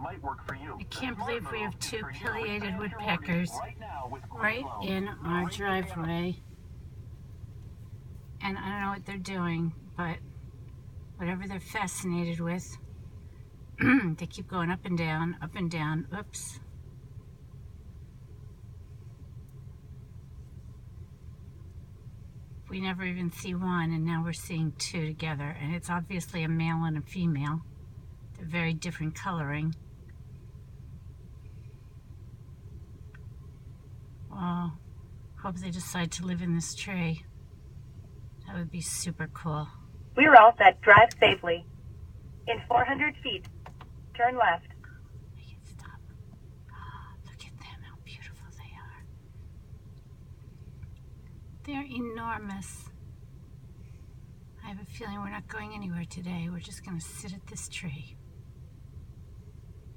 might work for you. I can't believe we have two pileated woodpeckers right in our driveway. And I don't know what they're doing, but whatever they're fascinated with, they keep going up and down, up and down. Oops. We never even see one, and now we're seeing two together. And it's obviously a male and a female. They're very different coloring. Well, hope they decide to live in this tree. That would be super cool. We're all set. Drive safely. In 400 feet, turn left. I can stop. Oh, look at them, how beautiful they are. They're enormous. I have a feeling we're not going anywhere today. We're just going to sit at this tree.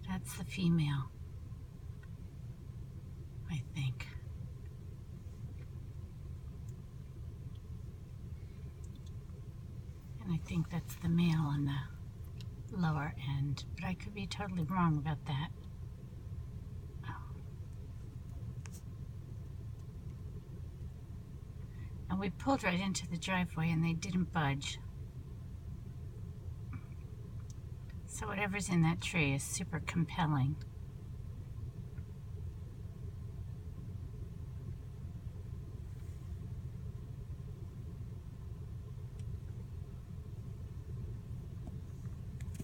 That's the female, I think. And I think that's the male on the lower end, but I could be totally wrong about that. Oh. And we pulled right into the driveway and they didn't budge. So whatever's in that tree is super compelling.